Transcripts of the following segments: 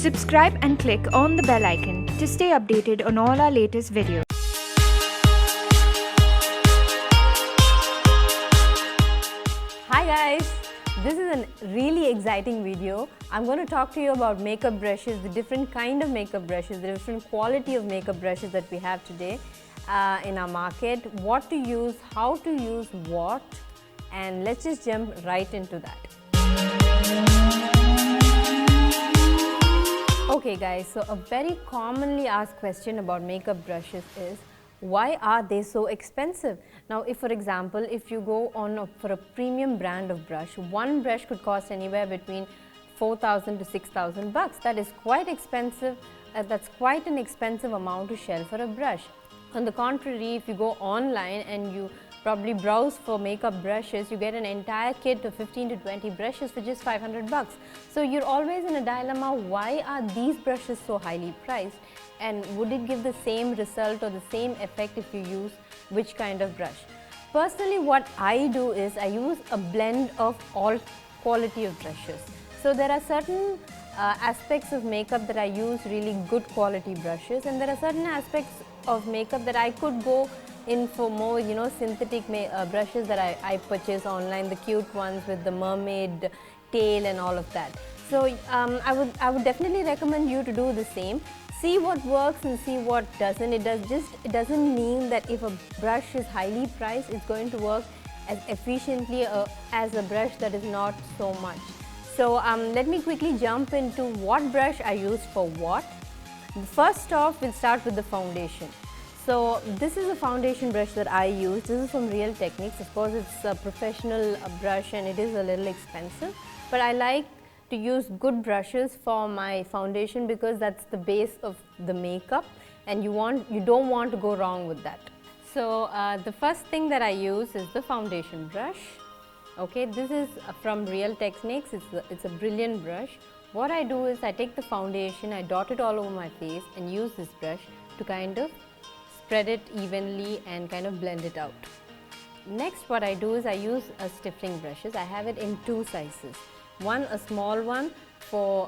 Subscribe and click on the bell icon to stay updated on all our latest videos. Hi guys, this is a really exciting video. I'm going to talk to you about makeup brushes, the different kind of makeup brushes, the different quality of makeup brushes that we have today in our market, what to use, how to use what, and let's just jump right into that. Okay guys, so a very commonly asked question about makeup brushes is, why are they so expensive? Now, if for example, if you go on for a premium brand of brush, one brush could cost anywhere between 4,000 to 6,000 bucks. That is quite expensive. That's quite an expensive amount to shell for a brush. On the contrary, if you go online and you probably browse for makeup brushes, you get an entire kit of 15 to 20 brushes for just 500 bucks. So you're always in a dilemma, why are these brushes so highly priced? And would it give the same result or the same effect if you use which kind of brush? Personally, what I do is I use a blend of all quality of brushes. So there are certain aspects of makeup that I use really good quality brushes, and there are certain aspects of makeup that I could go in for more, synthetic brushes that I purchase online, the cute ones with the mermaid tail and all of that. So I would definitely recommend you to do the same. See what works and see what doesn't. It doesn't mean that if a brush is highly priced, it's going to work as efficiently as a brush that is not so much. So let me quickly jump into what brush I use for what. First off, we'll start with the foundation. So this is a foundation brush that I use. This is from Real Techniques. Of course, it's a professional brush and it is a little expensive, but I like to use good brushes for my foundation because that's the base of the makeup, and you don't want to go wrong with that. So the first thing that I use is the foundation brush. Okay, this is from Real Techniques. It's a brilliant brush. What I do is I take the foundation, I dot it all over my face and use this brush to kind of spread it evenly and kind of blend it out. Next, what I do is I use stippling brushes. I have it in two sizes. One, a small one for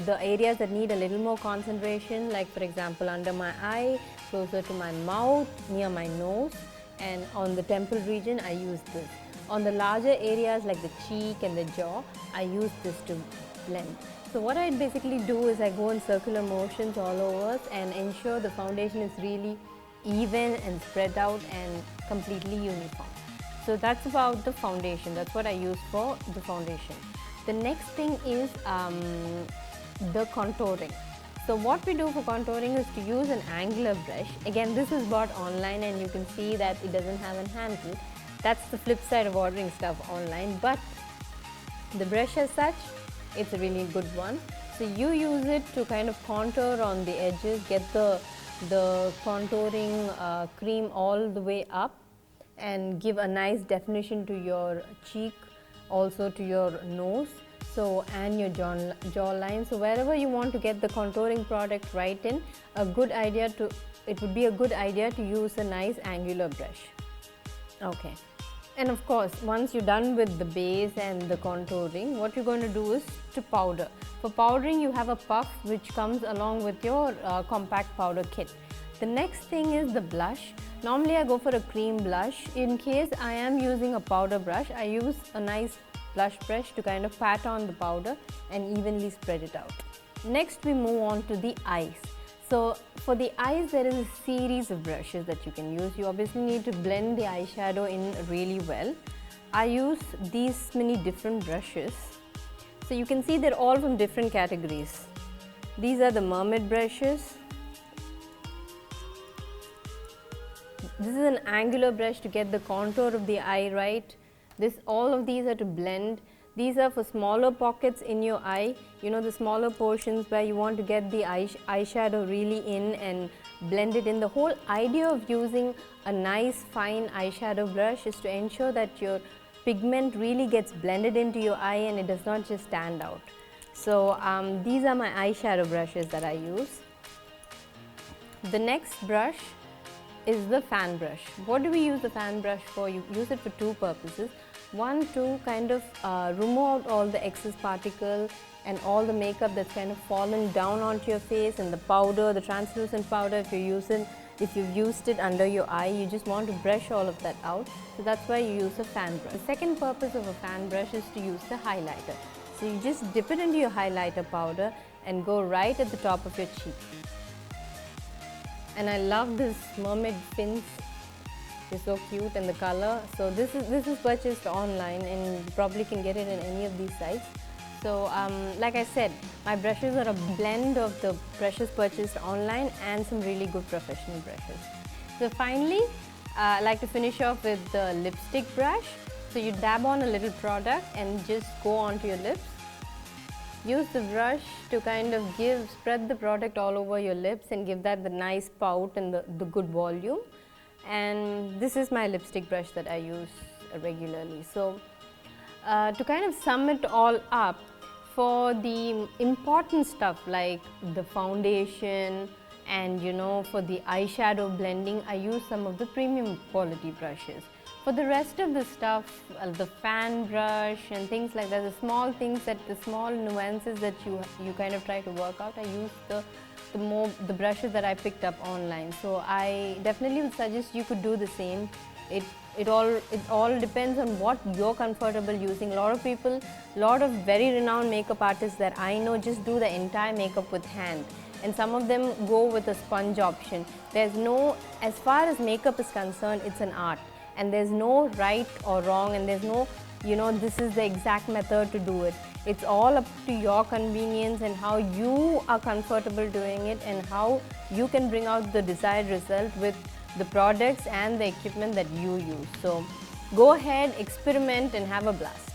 the areas that need a little more concentration, like for example under my eye, closer to my mouth, near my nose, and on the temple region I use this. On the larger areas like the cheek and the jaw, I use this to blend. So what I basically do is I go in circular motions all over and ensure the foundation is really even and spread out and completely uniform. So that's about the foundation. That's what I use for the foundation. The next thing is the contouring. So what we do for contouring is to use an angular brush. Again, this is bought online and you can see that it doesn't have a handle. That's the flip side of ordering stuff online, but the brush as such, it's a really good one. So you use it to kind of contour on the edges, get the contouring cream all the way up and give a nice definition to your cheek, also to your nose, and your jawline. So wherever you want to get the contouring product right in, it would be a good idea to use a nice angular brush. Okay. And of course, once you're done with the base and the contouring, what you're going to do is to powder. For powdering, you have a puff which comes along with your compact powder kit. The next thing is the blush. Normally, I go for a cream blush. In case I am using a powder brush, I use a nice blush brush to kind of pat on the powder and evenly spread it out. Next, we move on to the eyes. So for the eyes, there is a series of brushes that you can use. You obviously need to blend the eyeshadow in really well. I use these many different brushes. So you can see they're all from different categories. These are the mermaid brushes. This is an angular brush to get the contour of the eye right. All of these are to blend. These are for smaller pockets in your eye, the smaller portions where you want to get the eyeshadow really in and blend it in. The whole idea of using a nice fine eyeshadow brush is to ensure that your pigment really gets blended into your eye and it does not just stand out. So these are my eyeshadow brushes that I use. The next brush is the fan brush. What do we use the fan brush for? You use it for two purposes. One, to kind of remove out all the excess particle and all the makeup that's kind of fallen down onto your face, and the powder, the translucent powder, if you've used it under your eye, you just want to brush all of that out. So that's why you use a fan brush. The second purpose of a fan brush is to use the highlighter. So you just dip it into your highlighter powder and go right at the top of your cheek. And I love this mermaid fins. They're so cute, and the color. So this is purchased online, and you probably can get it in any of these sites. So like I said, my brushes are a blend of the brushes purchased online and some really good professional brushes. So finally, I like to finish off with the lipstick brush. So you dab on a little product and just go onto your lips. Use the brush to kind of spread the product all over your lips and give that the nice pout and the good volume. And this is my lipstick brush that I use regularly. So to kind of sum it all up, for the important stuff like the foundation and for the eyeshadow blending, I use some of the premium quality brushes. For the rest of the stuff, the fan brush and things like that, the small things, the small nuances that you kind of try to work out, I use the brushes that I picked up online. So I definitely would suggest you could do the same. It all depends on what you're comfortable using. A lot of very renowned makeup artists that I know just do the entire makeup with hand, and some of them go with a sponge option. As far as makeup is concerned, it's an art, and there's no right or wrong, and there's no this is the exact method to do it. It's all up to your convenience and how you are comfortable doing it, and how you can bring out the desired result with the products and the equipment that you use. So go ahead, experiment and have a blast.